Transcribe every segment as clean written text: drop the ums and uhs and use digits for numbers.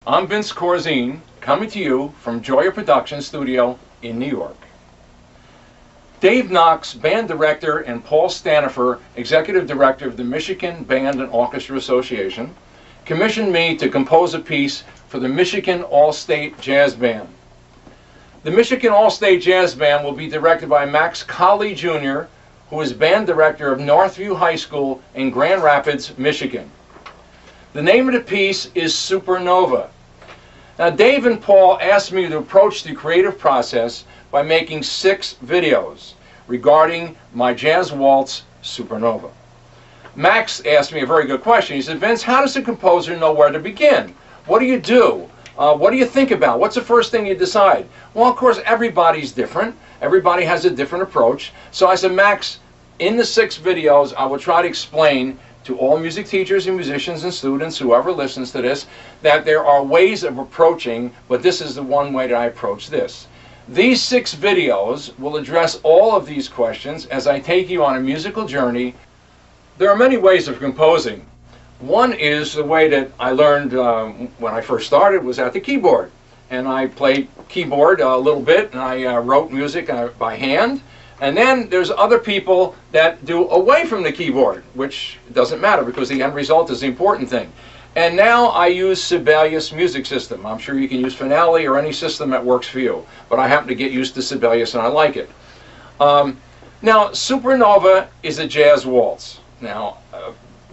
I'm Vince Corzine, coming to you from Joya Production Studio in New York. Dave Knox, band director, and Paul Stanifer, executive director of the Michigan Band and Orchestra Association, commissioned me to compose a piece for the Michigan All-State Jazz Band. The Michigan All-State Jazz Band will be directed by Max Colley Jr., who is band director of Northview High School in Grand Rapids, Michigan. The name of the piece is Supernova. Now, Dave and Paul asked me to approach the creative process by making 6 videos regarding my jazz waltz, Supernova. Max asked me a very good question. He said, Vince, how does a composer know where to begin? What do you do? What do you think about? What's the first thing you decide? Well, of course, everybody's different. Everybody has a different approach. So I said, Max, in the 6 videos, I will try to explain to all music teachers and musicians and students, whoever listens to this, that there are ways of approaching, but this is the one way that I approach this. These 6 videos will address all of these questions as I take you on a musical journey. There are many ways of composing. One is the way that I learned when I first started was at the keyboard. And I played keyboard a little bit, and I wrote music by hand. And then there's other people that do away from the keyboard, which doesn't matter because the end result is the important thing. And now I use Sibelius music system. I'm sure you can use Finale or any system that works for you. But I happen to get used to Sibelius and I like it. Now, Supernova is a jazz waltz. Now,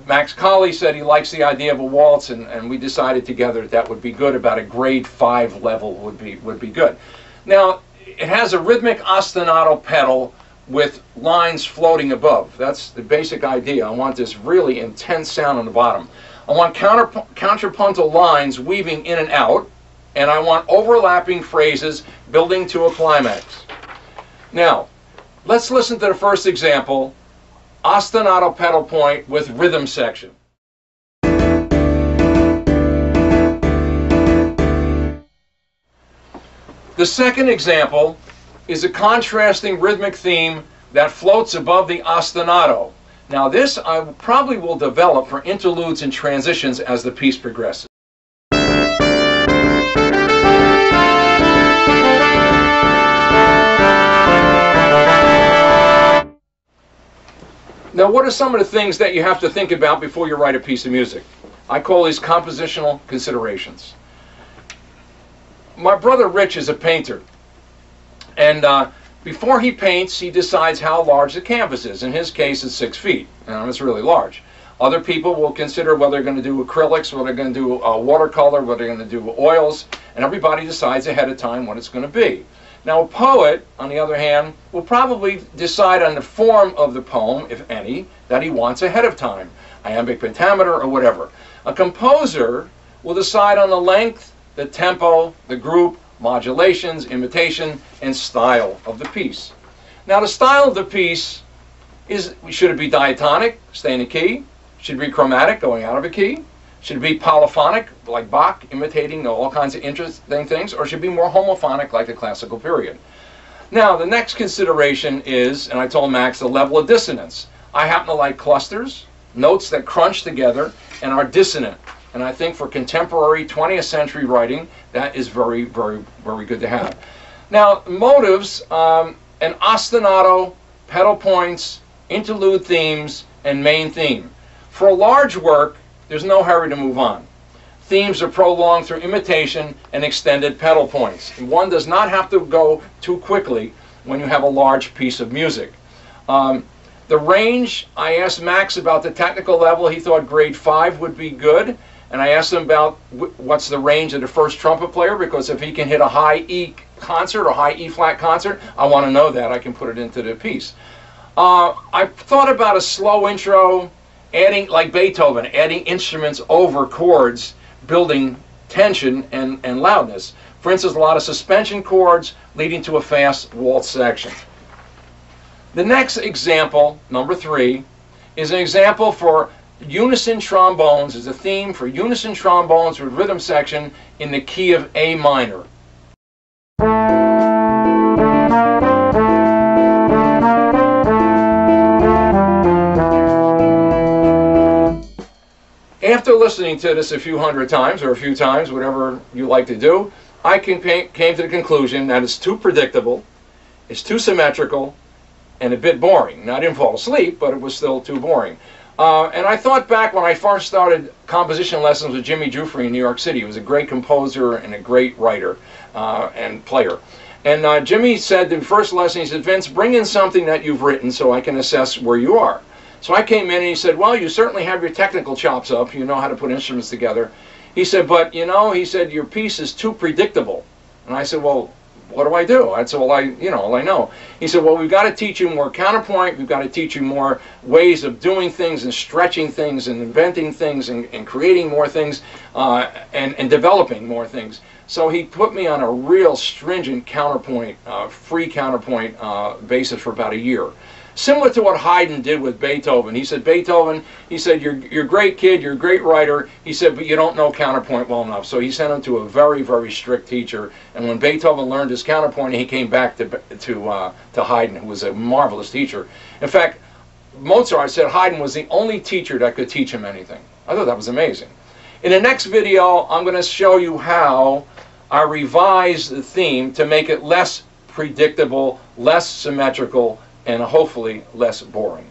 Max Colley said he likes the idea of a waltz, and we decided together that would be good. About a grade 5 level would be good. Now, it has a rhythmic ostinato pedal with lines floating above. That's the basic idea. I want this really intense sound on the bottom. I want contrapuntal lines weaving in and out, and I want overlapping phrases building to a climax. Now, let's listen to the first example, ostinato pedal point with rhythm section. The second example is a contrasting rhythmic theme that floats above the ostinato. Now this I probably will develop for interludes and transitions as the piece progresses. Now, what are some of the things that you have to think about before you write a piece of music? I call these compositional considerations. My brother Rich is a painter, and before he paints, he decides how large the canvas is. In his case, it's 6 feet, and it's really large. Other people will consider whether they're going to do acrylics, whether they're going to do watercolor, whether they're going to do oils, and everybody decides ahead of time what it's going to be. Now, a poet, on the other hand, will probably decide on the form of the poem, if any, that he wants ahead of time, iambic pentameter or whatever. A composer will decide on the length, the tempo, the group, modulations, imitation, and style of the piece. Now, the style of the piece is, should it be diatonic, stay in a key? Should it be chromatic, going out of a key? Should it be polyphonic, like Bach, imitating all kinds of interesting things, or should it be more homophonic, like the classical period? Now, the next consideration is, and I told Max, the level of dissonance. I happen to like clusters, notes that crunch together and are dissonant. And I think for contemporary 20th century writing, that is very, very, very good to have. Now, motives, an ostinato, pedal points, interlude themes, and main theme. For a large work, there's no hurry to move on. Themes are prolonged through imitation and extended pedal points. One does not have to go too quickly when you have a large piece of music. The range, I asked Max about the technical level. He thought grade 5 would be good. And I asked him about what's the range of the first trumpet player, because if he can hit a high E concert or high E flat concert, I want to know that. I can put it into the piece. I thought about a slow intro, adding, like Beethoven, adding instruments over chords, building tension and loudness. For instance, a lot of suspension chords leading to a fast waltz section. The next example, number 3, is an example for unison trombones, is a theme for unison trombones with rhythm section in the key of A minor. after listening to this a few hundred times, or a few times, whatever you like to do, I came to the conclusion that it's too predictable, it's too symmetrical, and a bit boring. Now, I didn't fall asleep, but it was still too boring. And I thought back when I first started composition lessons with Jimmy Giuffre in New York City. He was a great composer and a great writer and player. And Jimmy said in the first lesson, he said, Vince, bring in something that you've written so I can assess where you are. So I came in and he said, well, you certainly have your technical chops up. You know how to put instruments together. He said, but, you know, he said, your piece is too predictable. And I said, well, what do I do? That's all I know. He said, well, we've got to teach you more counterpoint. We've got to teach you more ways of doing things and stretching things and inventing things and creating more things and developing more things. So he put me on a real stringent counterpoint, free counterpoint basis for about a year. Similar to what Haydn did with Beethoven. He said, Beethoven, he said, you're a great kid, you're a great writer. He said, but you don't know counterpoint well enough. So he sent him to a very, very strict teacher. And when Beethoven learned his counterpoint, he came back to Haydn, who was a marvelous teacher. In fact, Mozart said Haydn was the only teacher that could teach him anything. I thought that was amazing. In the next video, I'm going to show you how I revised the theme to make it less predictable, less symmetrical, and hopefully less boring.